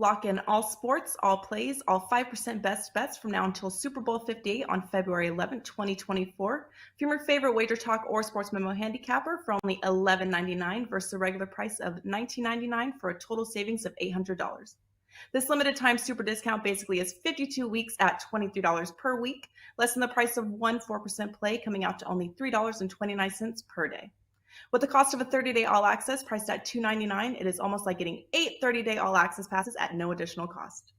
Lock in all sports, all plays, all 5% best bets from now until Super Bowl 58 on February 11, 2024. From your favorite WagerTalk or SportsMemo handicapper for only $11.99 versus a regular price of $19.99 for a total savings of $800. This limited time super discount basically is 52 weeks at $23 per week, less than the price of one 4% play, coming out to only $3.29 per day. With the cost of a 30-day all-access priced at $2.99, it is almost like getting 8 30-day all-access passes at no additional cost.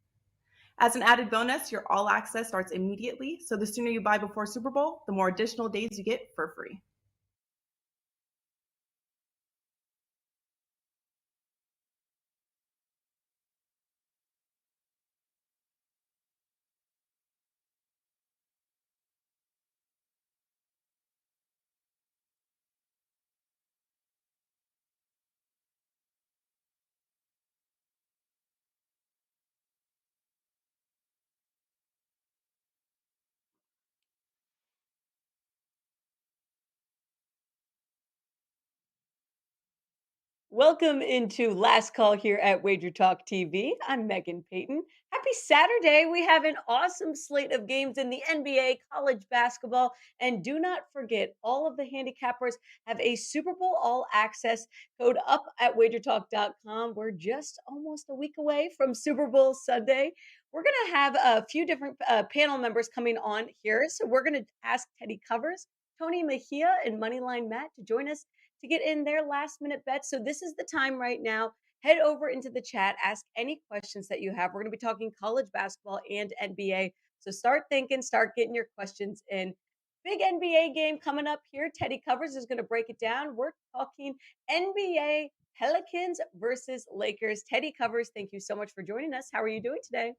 As an added bonus, your all-access starts immediately, so the sooner you buy before Super Bowl, the more additional days you get for free. Welcome into Last Call here at WagerTalk TV. I'm Meghan Payton. Happy Saturday. We have an awesome slate of games in the NBA, college basketball, and do not forget, all of the handicappers have a Super Bowl All Access code up at WagerTalk.com. We're just almost a week away from Super Bowl Sunday. We're going to have a few different panel members coming on here. So we're going to ask Teddy Covers, Tony Mejia, and Moneyline Matt to join us to get in their last minute bets. So this is the time right now. Head over into the chat, ask any questions that you have. We're going to be talking college basketball and NBA. So start thinking, start getting your questions in. Big NBA game coming up here. Teddy Covers is going to break it down. We're talking NBA Pelicans versus Lakers. Teddy Covers, thank you so much for joining us. How are you doing today?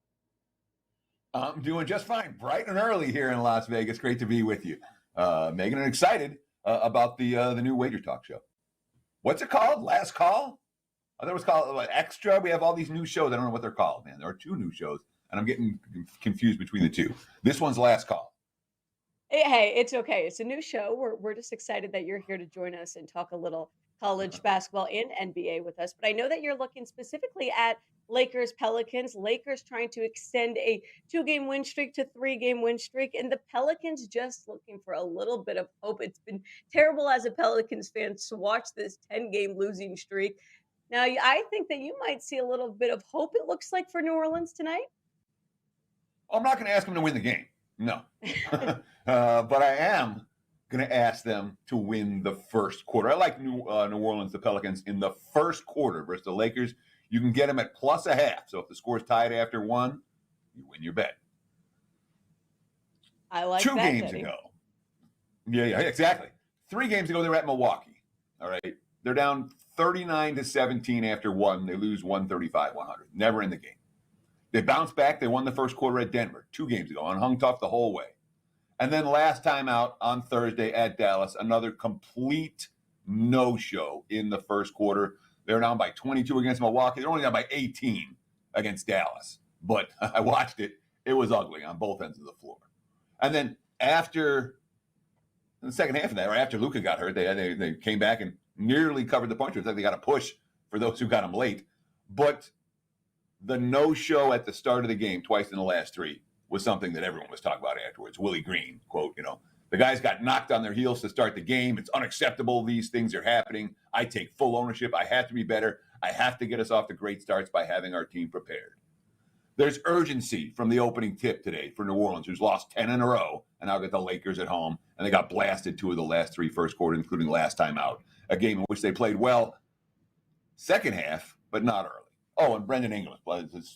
I'm doing just fine. Bright and early here in Las Vegas. Great to be with you, Megan, and excited about the new Wager Talk show. What's it called? Last Call? I thought it was called Extra. We have all these new shows. I don't know what they're called, man. There are 2 new shows, and I'm getting confused between the 2. This one's Last Call. Hey, it's okay. It's a new show. We're just excited that you're here to join us and talk a little college basketball and NBA with us. But I know that you're looking specifically at Lakers Pelicans. Lakers trying to extend a 2-game win streak to 3-game win streak, and the Pelicans just looking for a little bit of hope. It's been terrible as a Pelicans fan to watch this 10-game losing streak. Now, I think that you might see a little bit of hope, it looks like, for New Orleans tonight. I'm not going to ask them to win the game. No. But I am going to ask them to win the first quarter. I like New Orleans, the Pelicans, in the first quarter versus the Lakers. You can get them at +0.5. So if the score's tied after 1, you win your bet. I like 2 that, games Teddy. ago. Yeah, exactly. 3 games ago, they were at Milwaukee. All right. They're down 39-17 after 1. They lose 135-100. Never in the game. They bounced back. They won the first quarter at Denver 2 games ago and hung tough the whole way. And then last time out on Thursday at Dallas, another complete no-show in the first quarter. They're down by 22 against Milwaukee. They're only down by 18 against Dallas. But I watched it. It was ugly on both ends of the floor. And then after the second half of that, or after Luka got hurt, they came back and nearly covered the punch. It's like they got a push for those who got him late. But the no-show at the start of the game, twice in the last 3, was something that everyone was talking about afterwards. Willie Green, quote, the guys got knocked on their heels to start the game. It's unacceptable. These things are happening. I take full ownership. I have to be better. I have to get us off to great starts by having our team prepared. There's urgency from the opening tip today for New Orleans, who's lost 10 in a row, and now got the Lakers at home, and they got blasted 2 of the last 3 first quarters, including last time out, a game in which they played well second half, but not early. Oh, and Brendan Ingram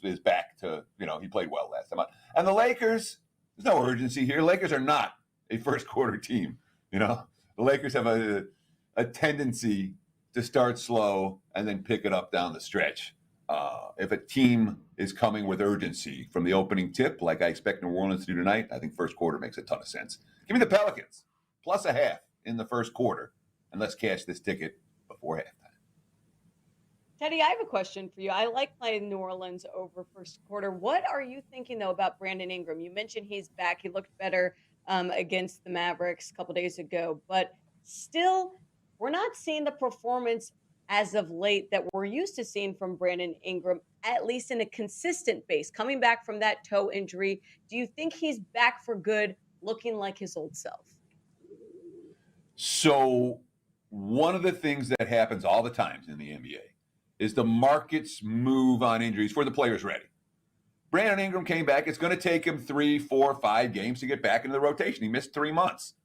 is back to, he played well last time out. And the Lakers, there's no urgency here. Lakers are not a first quarter team. The Lakers have a tendency to start slow and then pick it up down the stretch. If a team is coming with urgency from the opening tip, like I expect New Orleans to do tonight, I think first quarter makes a ton of sense. Give me the Pelicans, +0.5 in the first quarter, and let's cash this ticket before halftime. Teddy, I have a question for you. I like playing New Orleans over first quarter. What are you thinking, though, about Brandon Ingram? You mentioned he's back. He looked better against the Mavericks a couple days ago. But still, we're not seeing the performance as of late that we're used to seeing from Brandon Ingram, at least in a consistent base, coming back from that toe injury? Do you think he's back for good, looking like his old self? So one of the things that happens all the times in the NBA is the markets move on injuries for the players ready. Brandon Ingram came back. It's going to take him 3, 4, 5 games to get back into the rotation. He missed 3 months.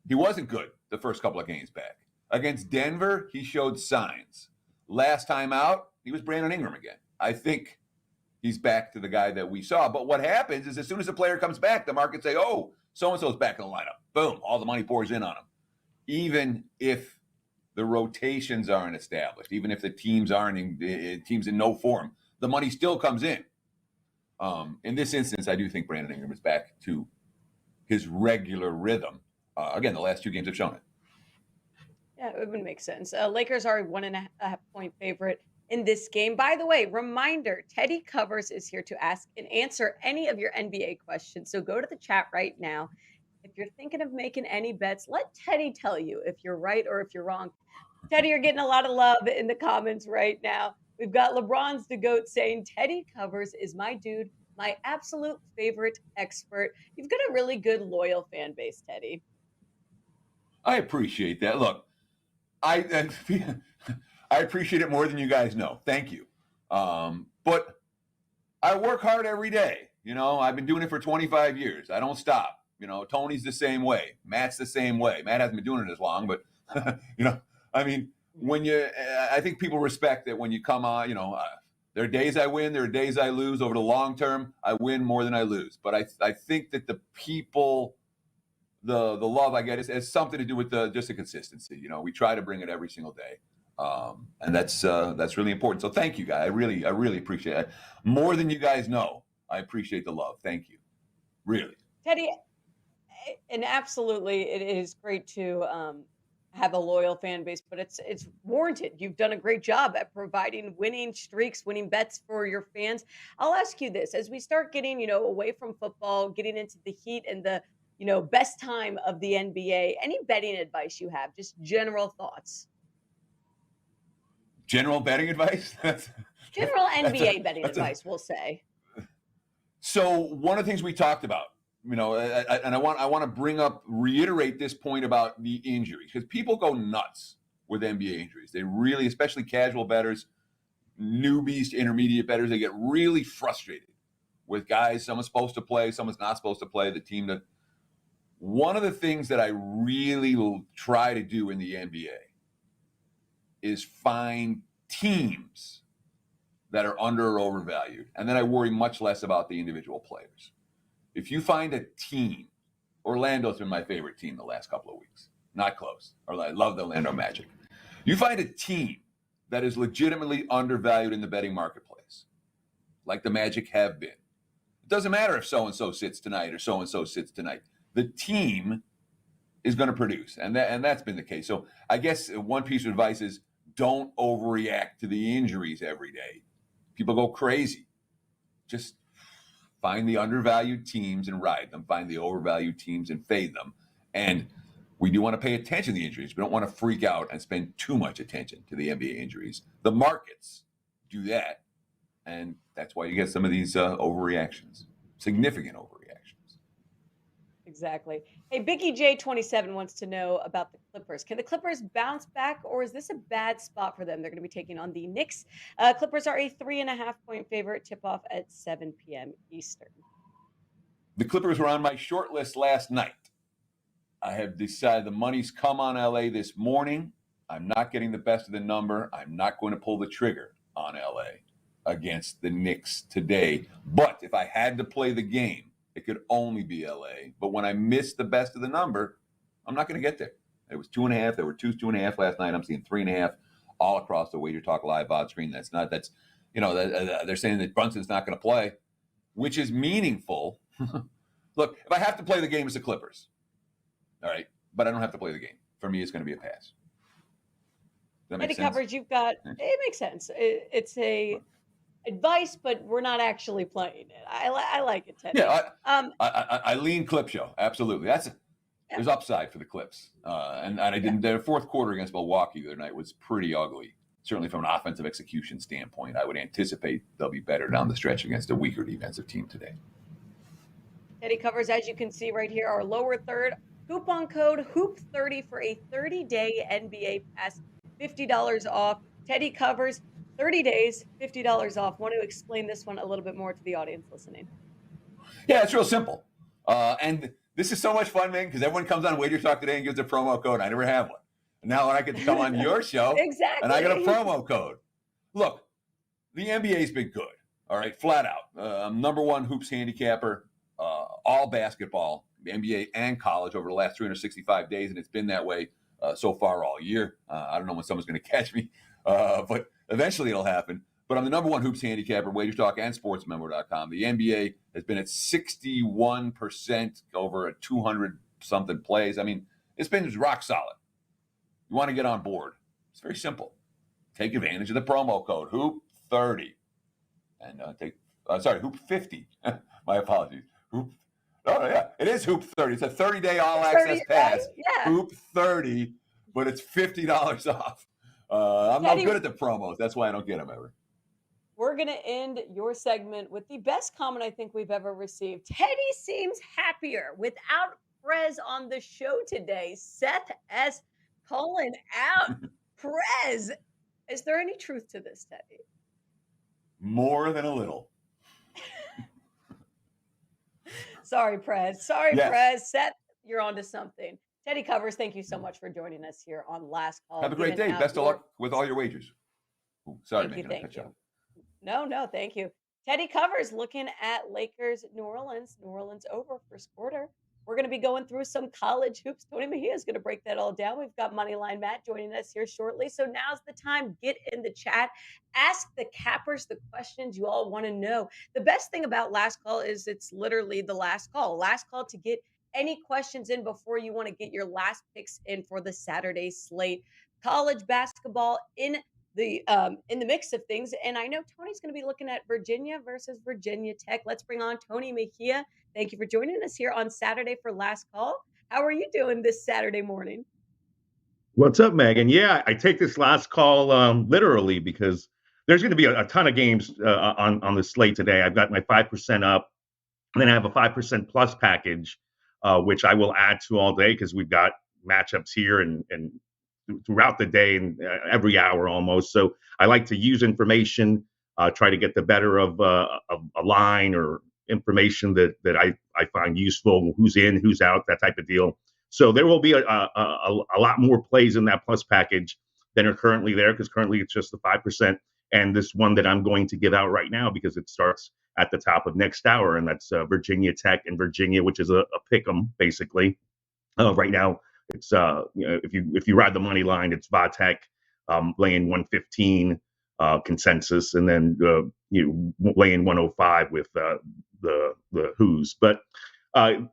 He wasn't good the first couple of games back. Against Denver, he showed signs. Last time out, he was Brandon Ingram again. I think he's back to the guy that we saw. But what happens is as soon as a player comes back, the markets say, oh, so-and-so's back in the lineup. Boom, all the money pours in on him. Even if the rotations aren't established, even if the teams aren't teams in no form, the money still comes in. In this instance, I do think Brandon Ingram is back to his regular rhythm. Again, the last 2 games have shown it. Yeah, it would make sense. Lakers are a 1.5 point favorite in this game. By the way, reminder, Teddy Covers is here to ask and answer any of your NBA questions. So go to the chat right now. If you're thinking of making any bets, let Teddy tell you if you're right or if you're wrong. Teddy, you're getting a lot of love in the comments right now. We've got LeBron's the GOAT saying, Teddy Covers is my dude, my absolute favorite expert. You've got a really good, loyal fan base, Teddy. I appreciate that. Look, I appreciate it more than you guys know. Thank you. But I work hard every day. You know, I've been doing it for 25 years. I don't stop. You know, Tony's the same way. Matt's the same way. Matt hasn't been doing it as long, but, you know, I mean, I think people respect that when you come on, you know, there are days I win, there are days I lose. Over the long term, I win more than I lose. But I think that the people, the love I get has something to do with just the consistency. You know, we try to bring it every single day. And that's really important. So thank you, guys. I really appreciate it. More than you guys know, I appreciate the love. Thank you. Really. Teddy, and absolutely, it is great to have a loyal fan base, but it's warranted. You've done a great job at providing winning streaks, winning bets for your fans. I'll ask you this: as we start getting, you know, away from football, getting into the heat and the, you know, best time of the NBA, any betting advice you have? Just general thoughts. General betting advice? General NBA betting advice, we'll say. So one of the things we talked about, you know, and I want to reiterate this point about the injuries, because people go nuts with NBA injuries. They really, especially casual bettors, newbies to intermediate bettors, they get really frustrated with guys. Someone's supposed to play, someone's not supposed to play. The team that. One of the things that I really will try to do in the NBA is find teams that are under or overvalued, and then I worry much less about the individual players. If you find a team, Orlando's been my favorite team the last couple of weeks. Not close. Or I love the Orlando Magic. You find a team that is legitimately undervalued in the betting marketplace, like the Magic have been. It doesn't matter if so-and-so sits tonight or so-and-so sits tonight. The team is going to produce, and that's been the case. So I guess one piece of advice is don't overreact to the injuries every day. People go crazy. Just find the undervalued teams and ride them. Find the overvalued teams and fade them. And we do want to pay attention to the injuries. We don't want to freak out and spend too much attention to the NBA injuries. The markets do that. And that's why you get some of these overreactions, significant overreactions. Exactly. Hey, Biggie J27 wants to know about the Clippers. Can the Clippers bounce back, or is this a bad spot for them? They're going to be taking on the Knicks. Clippers are a 3.5 point favorite. Tip off at 7 p.m. Eastern. The Clippers were on my short list last night. I have decided the money's come on LA this morning. I'm not getting the best of the number. I'm not going to pull the trigger on LA against the Knicks today. But if I had to play the game, it could only be LA. But when I miss the best of the number, I'm not going to get there. It was 2.5. There were 2.5 last night. I'm seeing 3.5 all across the WagerTalk live odds screen. They're saying that Brunson's not going to play, which is meaningful. Look, if I have to play the game, it's the Clippers. All right. But I don't have to play the game. For me, it's going to be a pass. Any coverage you've got, it makes sense. It's a advice, but we're not actually playing it. I like it, Teddy. Yeah, I lean clip show. Absolutely. there's upside for the Clips. And I didn't. Their fourth quarter against Milwaukee the other night was pretty ugly. Certainly from an offensive execution standpoint, I would anticipate they'll be better down the stretch against a weaker defensive team today. Teddy covers, as you can see right here, our lower third. Coupon code HOOP30 for a 30-day NBA pass, $50 off. Teddy covers 30 days, $50 off. Want to explain this one a little bit more to the audience listening? Yeah, it's real simple. And this is so much fun, man, because everyone comes on WagerTalk today and gives a promo code. I never have one. And now when I get to come on your show, exactly. And I got a promo code. Look, the NBA's been good, all right, flat out. I'm number one hoops handicapper, all basketball, NBA and college over the last 365 days, and it's been that way so far all year. I don't know when someone's going to catch me, but eventually it'll happen. But I'm the number one hoops handicapper, WagerTalk and SportsMemo.com. The NBA has been at 61% over a 200-something plays. I mean, it's been rock solid. You want to get on board. It's very simple. Take advantage of the promo code, HOOP30. And HOOP50. My apologies. Oh, yeah, it is HOOP30. It's a 30-day all-access pass. Right? Yeah. HOOP30, but it's $50 off. I'm Teddy, no good at the promos. That's why I don't get them ever. We're going to end your segment with the best comment I think we've ever received. Teddy seems happier without Prez on the show today. Seth S. calling out Prez. Is there any truth to this, Teddy? More than a little. Sorry, Prez. Prez. Seth, you're onto something. Teddy Covers, thank you so much for joining us here on Last Call. Have a great day. Best of luck with all your wagers. Ooh, sorry, man. Thank you. No, thank you. Teddy Covers looking at Lakers, New Orleans over first quarter. We're going to be going through some college hoops. Tony Mejia is going to break that all down. We've got Moneyline Matt joining us here shortly. So now's the time. Get in the chat. Ask the cappers the questions you all want to know. The best thing about Last Call is it's literally the last call. Last call to get any questions in before you want to get your last picks in for the Saturday slate. College basketball in the mix of things. And I know Tony's going to be looking at Virginia versus Virginia Tech. Let's bring on Tony Mejia. Thank you for joining us here on Saturday for Last Call. How are you doing this Saturday morning? What's up, Megan? Yeah, I take this last call literally because there's going to be a ton of games on the slate today. I've got my 5% up, and then I have a 5% plus package, which I will add to all day because we've got matchups here and throughout the day and every hour almost. So I like to use information, try to get the better of a line or information that I find useful, who's in, who's out, that type of deal. So there will be a lot more plays in that plus package than are currently there, because currently it's just the 5%. And this one that I'm going to give out right now, because it starts at the top of next hour, and that's Virginia Tech and Virginia, which is a pick 'em basically. Right now, it's if you ride the money line, it's Vatek laying 115 consensus, and then laying 105 with the Who's. But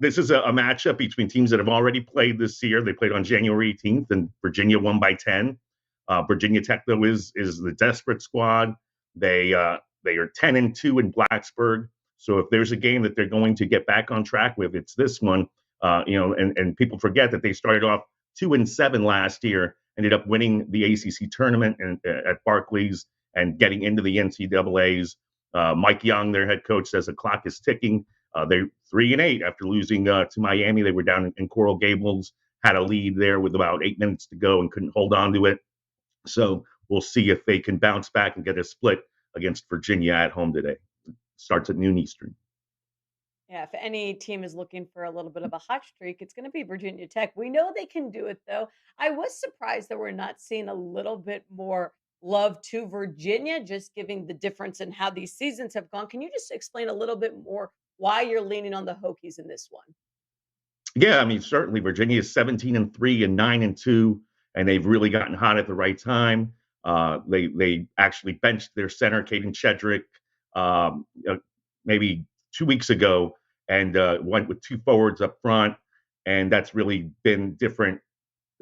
this is a matchup between teams that have already played this year. They played on January 18th, and Virginia won by 10. Virginia Tech, though, is the desperate squad. They are 10-2 in Blacksburg. So if there's a game that they're going to get back on track with, it's this one. And people forget that they started off 2-7 last year, ended up winning the ACC tournament at Barclays and getting into the NCAAs. Mike Young, their head coach, says the clock is ticking. They're 3-8 after losing to Miami. They were down in Coral Gables, had a lead there with about 8 minutes to go and couldn't hold on to it. So we'll see if they can bounce back and get a split against Virginia at home today. Starts at noon Eastern. Yeah, if any team is looking for a little bit of a hot streak, it's going to be Virginia Tech. We know they can do it, though. I was surprised that we're not seeing a little bit more love to Virginia, just giving the difference in how these seasons have gone. Can you just explain a little bit more why you're leaning on the Hokies in this one? Yeah, I mean, certainly Virginia is 17-3 and 9-2, and they've really gotten hot at the right time. They actually benched their center, Caden Shedrick, maybe 2 weeks ago, and went with two forwards up front, and that's really been different.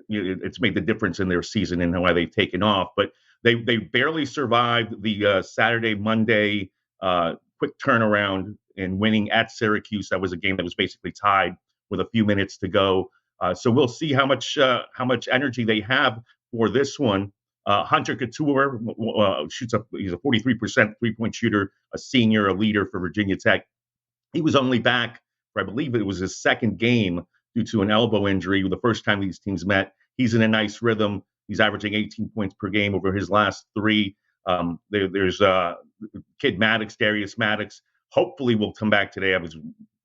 It's made the difference in their season and why they've taken off. But they barely survived the Saturday, Monday quick turnaround in winning at Syracuse. That was a game that was basically tied with a few minutes to go. So we'll see how much energy they have for this one. Hunter Couture shoots up. He's a 43% three-point shooter, a senior, a leader for Virginia Tech. He was only back for, I believe it was his second game due to an elbow injury. The first time these teams met, he's in a nice rhythm. He's averaging 18 points per game over his last three. There's Kid Maddox, Darius Maddox. Hopefully will come back today. I was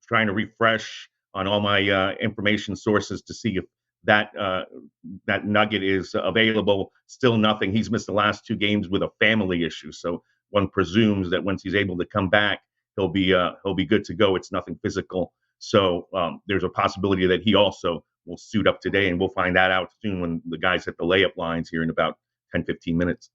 trying to refresh on all my information sources to see if that nugget is available. Still nothing. He's missed the last two games with a family issue. So one presumes that once he's able to come back, he'll be good to go. It's nothing physical. So there's a possibility that he also will suit up today, and we'll find that out soon when the guys hit the layup lines here in about 10, 15 minutes.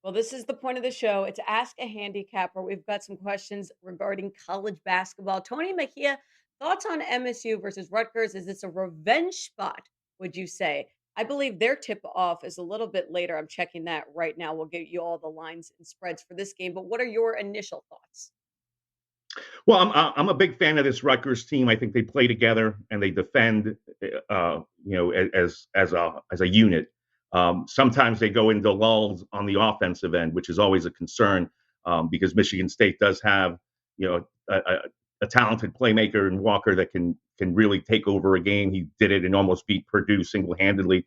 Well, this is the point of the show. It's Ask a Handicapper. We've got some questions regarding college basketball. Tony Mejia, thoughts on MSU versus Rutgers? Is this a revenge spot, would you say? I believe their tip-off is a little bit later. I'm checking that right now. We'll get you all the lines and spreads for this game. But what are your initial thoughts? Well, I'm a big fan of this Rutgers team. I think they play together and they defend, as a unit. Sometimes they go into lulls on the offensive end, which is always a concern because Michigan State does have, a talented playmaker in Walker that can really take over a game. He did it and almost beat Purdue single-handedly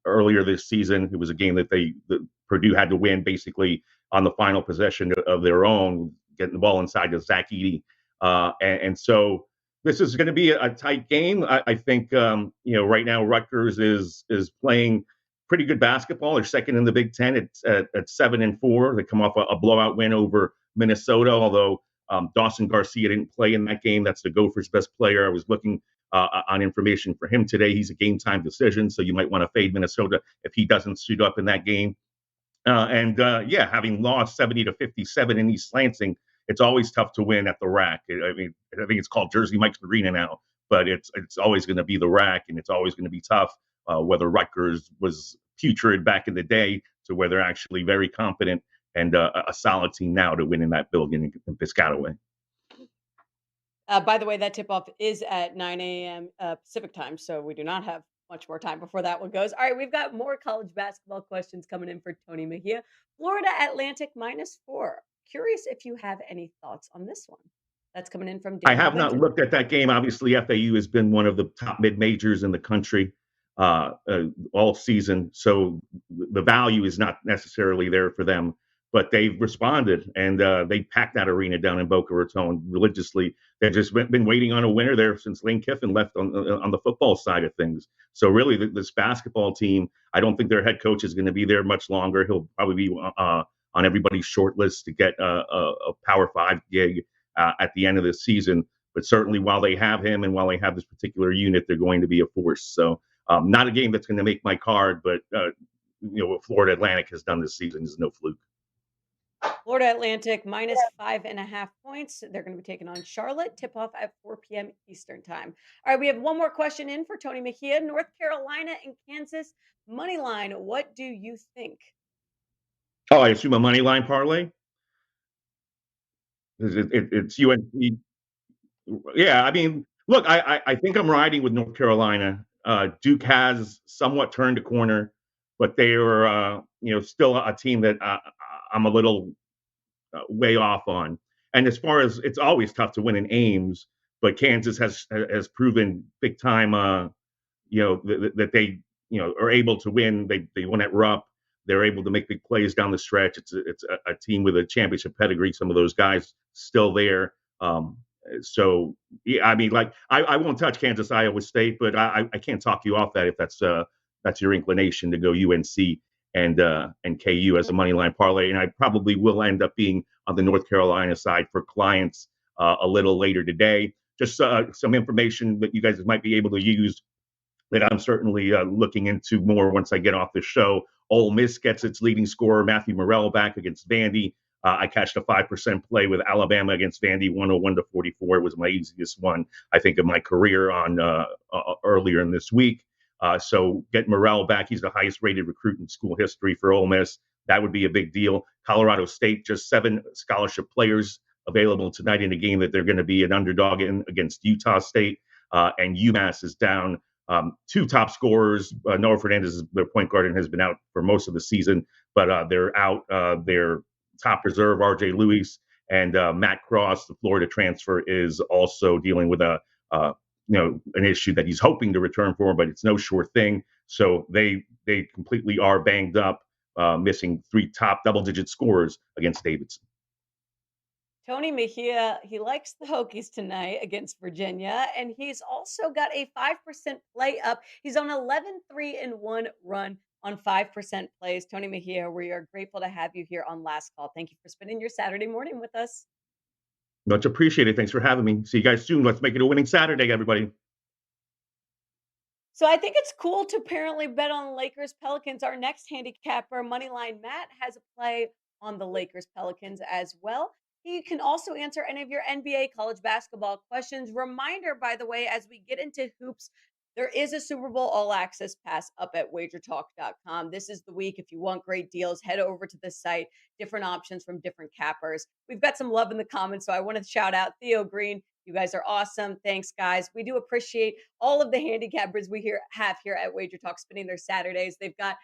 earlier this season. It was a game that Purdue had to win basically on the final possession of their own, getting the ball inside to Zach Edey. And so this is going to be a tight game. I think, right now Rutgers is playing pretty good basketball. They're second in the Big Ten at 7-4. They come off a blowout win over Minnesota, although Dawson Garcia didn't play in that game. That's the Gophers' best player. I was looking on information for him today. He's a game-time decision, so you might want to fade Minnesota if he doesn't suit up in that game. Having lost 70-57 in East Lansing, it's always tough to win at the rack. I think it's called Jersey Mike's Arena now, but it's always going to be the rack, and it's always going to be tough. Whether Rutgers was putrid back in the day to where they're actually very competent and a solid team now to win in that building in Piscataway. By the way, that tip-off is at 9 a.m. Pacific time, so we do not have much more time before that one goes. All right, we've got more college basketball questions coming in for Tony Mejia. Florida Atlantic -4. Curious if you have any thoughts on this one. That's coming in from Daniel I have not looked at that game. Obviously, FAU has been one of the top mid-majors in the country all season, so the value is not necessarily there for them. But they've responded, and they packed that arena down in Boca Raton religiously. They've just been waiting on a winner there since Lane Kiffin left on the football side of things. So really, this basketball team, I don't think their head coach is going to be there much longer. He'll probably be on everybody's short list to get a Power 5 gig at the end of the season. But certainly, while they have him and while they have this particular unit, they're going to be a force. So not a game that's going to make my card, but what Florida Atlantic has done this season is no fluke. Florida Atlantic -5.5 points. They're going to be taking on Charlotte. Tip-off at 4 p.m. Eastern time. All right, we have one more question in for Tony Mejia. North Carolina and Kansas Moneyline. What do you think? Oh, I assume a Moneyline parlay? It's UNC. Yeah, I mean, look, I think I'm riding with North Carolina. Duke has somewhat turned a corner, but they are, still a team that I'm a little way off on. And as far as it's always tough to win in Ames, but Kansas has proven big time, that they, are able to win. They won at Rupp. They're able to make big plays down the stretch. It's a team with a championship pedigree. Some of those guys still there. So yeah, I mean, like I won't touch Kansas, Iowa State, but I can't talk you off that if that's your inclination to go UNC and KU as a money line parlay. And I probably will end up being on the North Carolina side for clients a little later today. Just some information that you guys might be able to use that I'm certainly looking into more once I get off the show. Ole Miss gets its leading scorer, Matthew Morrell, back against Vandy. I cashed a 5% play with Alabama against Vandy, 101-44. It was my easiest one, I think, of my career on earlier in this week. So get Morrell back. He's the highest rated recruit in school history for Ole Miss. That would be a big deal. Colorado State, just 7 scholarship players available tonight in a game that they're going to be an underdog in against Utah State. and UMass is down two top scorers. Noah Fernandez, their point guard, and has been out for most of the season, but they're out their top reserve, RJ Lewis, and Matt Cross, the Florida transfer, is also dealing with an issue that he's hoping to return for, but it's no sure thing. So they completely are banged up, missing three top double-digit scorers against Davidson. Tony Mejia, he likes the Hokies tonight against Virginia, and he's also got a 5% play up. He's on 11-3-1 run on 5% plays. Tony Mejia, we are grateful to have you here on Last Call. Thank you for spending your Saturday morning with us. Much appreciated. Thanks for having me. See you guys soon. Let's make it a winning Saturday, everybody. So I think it's cool to apparently bet on Lakers Pelicans. Our next handicapper, Moneyline Matt, has a play on the Lakers Pelicans as well. He can also answer any of your NBA college basketball questions. Reminder, by the way, as we get into hoops, there is a Super Bowl All Access Pass up at WagerTalk.com. This is the week. If you want great deals, head over to the site. Different options from different cappers. We've got some love in the comments, so I want to shout out Theo Green. You guys are awesome. Thanks, guys. We do appreciate all of the handicappers we have here at Wager Talk spending their Saturdays. We've got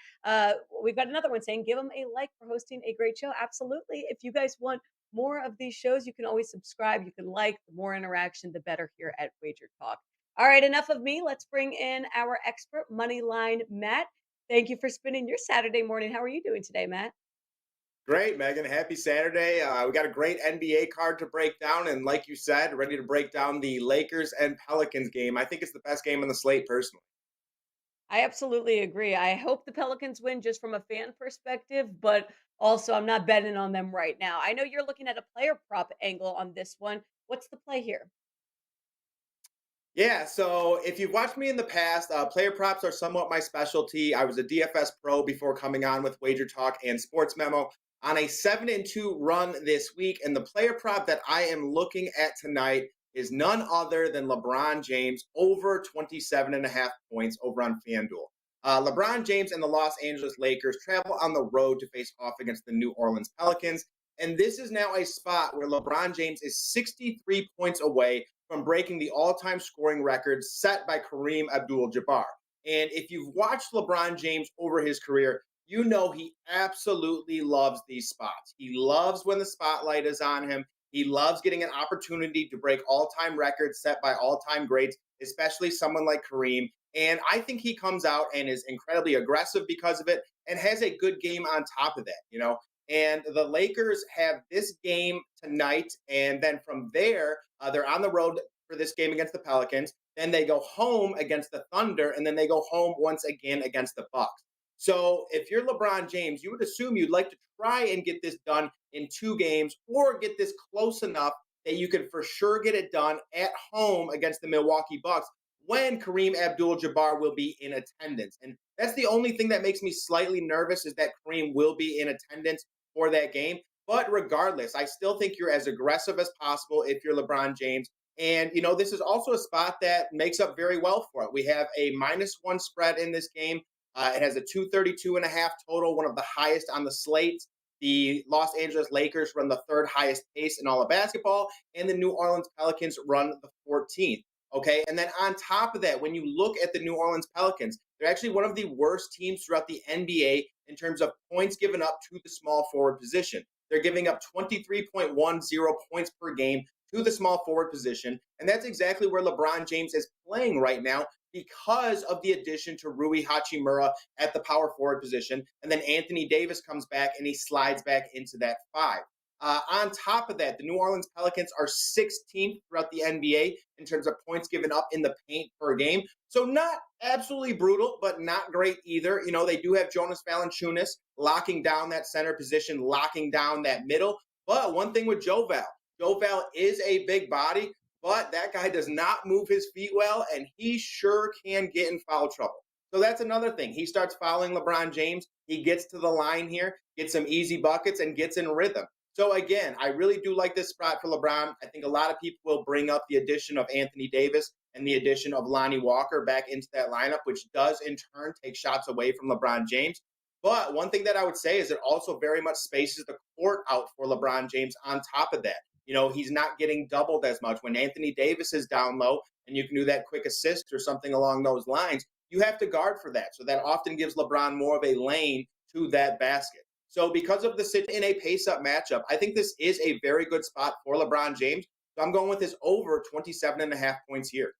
another one saying, give them a like for hosting a great show. Absolutely. If you guys want more of these shows, you can always subscribe. You can like. The more interaction, the better here at Wager Talk. All right, enough of me. Let's bring in our expert, Moneyline Matt. Thank you for spending your Saturday morning. How are you doing today, Matt? Great, Megan. Happy Saturday. We got a great NBA card to break down. And like you said, ready to break down the Lakers and Pelicans game. I think it's the best game on the slate, personally. I absolutely agree. I hope the Pelicans win just from a fan perspective, but also I'm not betting on them right now. I know you're looking at a player prop angle on this one. What's the play here? Yeah, so if you've watched me in the past, player props are somewhat my specialty. I was a DFS pro before coming on with WagerTalk and SportsMemo on a 7-2 run this week. And the player prop that I am looking at tonight is none other than LeBron James over 27.5 points over on FanDuel. LeBron James and the Los Angeles Lakers travel on the road to face off against the New Orleans Pelicans. And this is now a spot where LeBron James is 63 points away from breaking the all-time scoring record set by Kareem Abdul-Jabbar. And if you've watched LeBron James over his career, you know he absolutely loves these spots. He loves when the spotlight is on him. He loves getting an opportunity to break all-time records set by all-time greats, especially someone like Kareem. And I think he comes out and is incredibly aggressive because of it and has a good game on top of that, you know. And the Lakers have this game tonight, and then from there, they're on the road for this game against the Pelicans. Then they go home against the Thunder, and then they go home once again against the Bucks. So if you're LeBron James, you would assume you'd like to try and get this done in 2 games or get this close enough that you can for sure get it done at home against the Milwaukee Bucks when Kareem Abdul-Jabbar will be in attendance. And that's the only thing that makes me slightly nervous, is that Kareem will be in attendance for that game. But regardless, I still think you're as aggressive as possible if you're LeBron James. And, you know, this is also a spot that makes up very well for it. We have a -1 spread in this game. It has a 232.5 total, one of the highest on the slate. The Los Angeles Lakers run the 3rd highest pace in all of basketball, and the New Orleans Pelicans run the 14th. Okay, and then on top of that, when you look at the New Orleans Pelicans, they're actually one of the worst teams throughout the NBA in terms of points given up to the small forward position. They're giving up 23.10 points per game to the small forward position, and that's exactly where LeBron James is playing right now because of the addition to Rui Hachimura at the power forward position, and then Anthony Davis comes back and he slides back into that 5. On top of that, the New Orleans Pelicans are 16th throughout the NBA in terms of points given up in the paint per game. So not absolutely brutal, but not great either. You know, they do have Jonas Valanciunas locking down that center position, locking down that middle. But one thing with Joe Val is a big body, but that guy does not move his feet well, and he sure can get in foul trouble. So that's another thing. He starts fouling LeBron James. He gets to the line here, gets some easy buckets, and gets in rhythm. So again, I really do like this spot for LeBron. I think a lot of people will bring up the addition of Anthony Davis and the addition of Lonnie Walker back into that lineup, which does in turn take shots away from LeBron James. But one thing that I would say is it also very much spaces the court out for LeBron James on top of that. He's not getting doubled as much. When Anthony Davis is down low and you can do that quick assist or something along those lines, you have to guard for that. So that often gives LeBron more of a lane to that basket. So because of the sit in a pace-up matchup, I think this is a very good spot for LeBron James. So I'm going with this over 27.5 points here.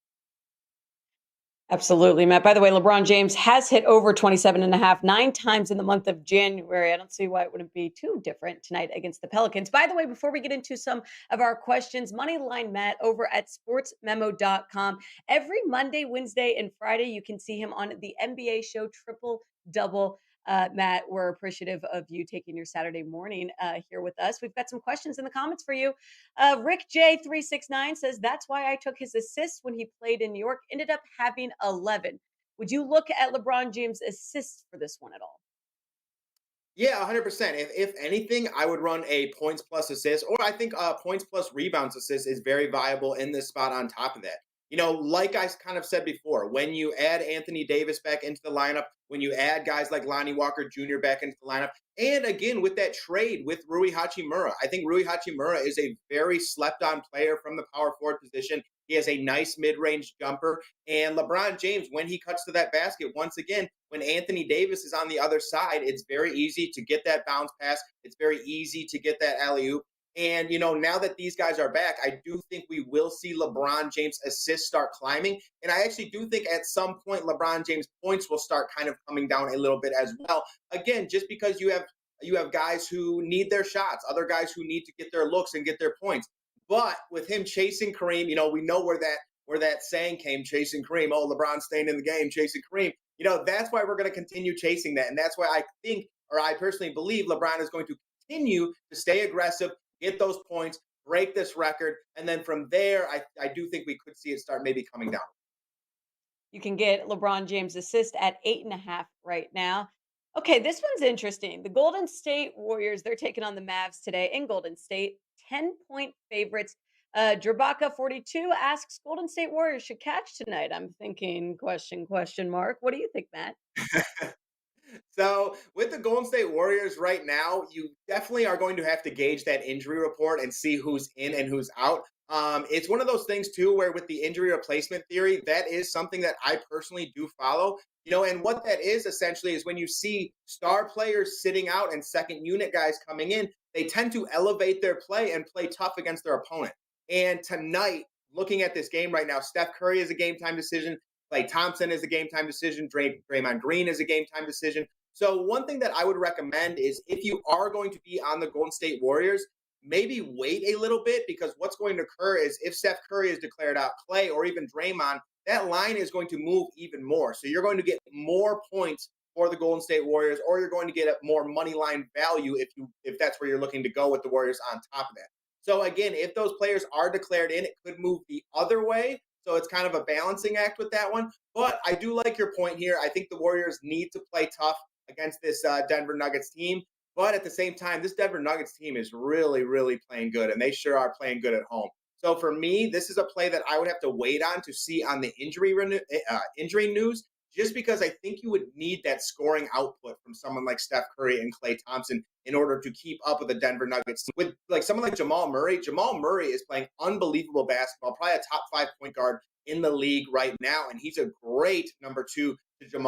Absolutely, Matt. By the way, LeBron James has hit over 27.5 9 times in the month of January. I don't see why it wouldn't be too different tonight against the Pelicans. By the way, before we get into some of our questions, Moneyline Matt over at sportsmemo.com. Every Monday, Wednesday, and Friday, you can see him on the NBA show Triple Double. Matt, we're appreciative of you taking your Saturday morning here with us. We've got some questions in the comments for you. Rick J369 says, that's why I took his assists when he played in New York, ended up having 11. Would you look at LeBron James' assists for this one at all? Yeah, 100%. If anything, I would run a points plus assist, or I think points plus rebounds assist is very viable in this spot on top of that. Like I kind of said before, when you add Anthony Davis back into the lineup, when you add guys like Lonnie Walker Jr. back into the lineup, and again, with that trade with Rui Hachimura, I think Rui Hachimura is a very slept-on player from the power forward position. He has a nice mid-range jumper. And LeBron James, when he cuts to that basket, once again, when Anthony Davis is on the other side, it's very easy to get that bounce pass. It's very easy to get that alley-oop. And, now that these guys are back, I do think we will see LeBron James assists start climbing. And I actually do think at some point LeBron James points will start kind of coming down a little bit as well. Again, just because you have guys who need their shots, other guys who need to get their looks and get their points. But with him chasing Kareem, we know where that saying came, chasing Kareem. Oh, LeBron's staying in the game, chasing Kareem. That's why we're going to continue chasing that. And that's why I personally believe LeBron is going to continue to stay aggressive, get those points, break this record. And then from there, I do think we could see it start maybe coming down. You can get LeBron James assist at 8.5 right now. Okay, this one's interesting. The Golden State Warriors, they're taking on the Mavs today in Golden State, 10-point favorites. Drabaka 42 asks, Golden State Warriors should catch tonight. I'm thinking question mark. What do you think, Matt? So with the Golden State Warriors right now, you definitely are going to have to gauge that injury report and see who's in and who's out. It's one of those things, too, where with the injury replacement theory, that is something that I personally do follow. And what that is essentially is when you see star players sitting out and second unit guys coming in, they tend to elevate their play and play tough against their opponent. And tonight, looking at this game right now, Steph Curry is a game time decision. Klay Thompson is a game time decision. Draymond Green is a game time decision. So one thing that I would recommend is if you are going to be on the Golden State Warriors, maybe wait a little bit, because what's going to occur is if Steph Curry is declared out, Klay or even Draymond, that line is going to move even more. So you're going to get more points for the Golden State Warriors, or you're going to get a more money line value if that's where you're looking to go with the Warriors on top of that. So again, if those players are declared in, it could move the other way. So it's kind of a balancing act with that one. But I do like your point here. I think the Warriors need to play tough against this Denver Nuggets team. But at the same time, this Denver Nuggets team is really, really playing good, and they sure are playing good at home. So for me, this is a play that I would have to wait on to see on the injury news, just because I think you would need that scoring output from someone like Steph Curry and Klay Thompson in order to keep up with the Denver Nuggets. With like someone like Jamal Murray is playing unbelievable basketball, probably a top 5 point guard in the league right now, and he's a great number 2 to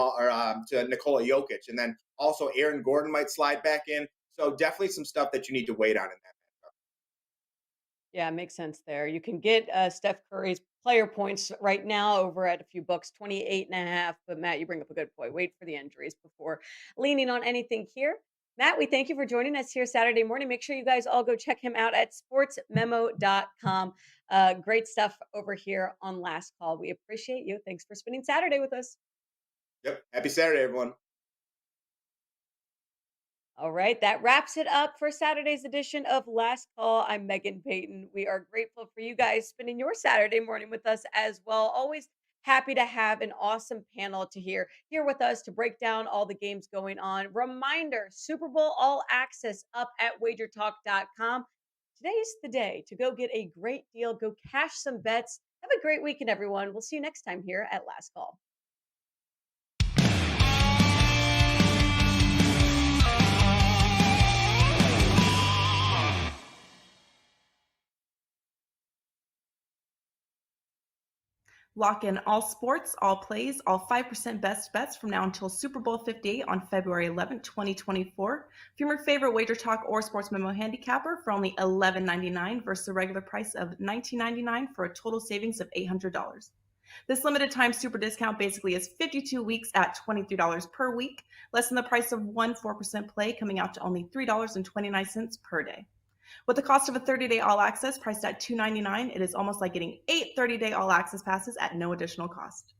Nikola Jokic. And then also Aaron Gordon might slide back in. So definitely some stuff that you need to wait on in that matchup. Yeah, makes sense there. You can get Steph Curry's player points right now over at a few bucks, 28.5. But Matt, you bring up a good point. Wait for the injuries before leaning on anything here. Matt, we thank you for joining us here Saturday morning. Make sure you guys all go check him out at sportsmemo.com. Great stuff over here on Last Call. We appreciate you. Thanks for spending Saturday with us. Yep. Happy Saturday, everyone. All right, that wraps it up for Saturday's edition of Last Call. I'm Meghan Payton. We are grateful for you guys spending your Saturday morning with us as well. Always happy to have an awesome panel to here with us to break down all the games going on. Reminder, Super Bowl All Access up at WagerTalk.com. Today's the day to go get a great deal. Go cash some bets. Have a great weekend, everyone. We'll see you next time here at Last Call. Lock in all sports, all plays, all 5% best bets from now until Super Bowl 58 on February 11, 2024. From your favorite WagerTalk or SportsMemo handicapper for only $11.99 versus a regular price of $19.99 for a total savings of $800. This limited time super discount basically is 52 weeks at $23 per week, less than the price of one 4% play, coming out to only $3.29 per day. With the cost of a 30-day all-access priced at $2.99, it is almost like getting 8 30-day all-access passes at no additional cost.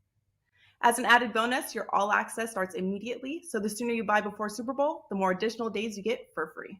As an added bonus, your all-access starts immediately, so the sooner you buy before Super Bowl, the more additional days you get for free.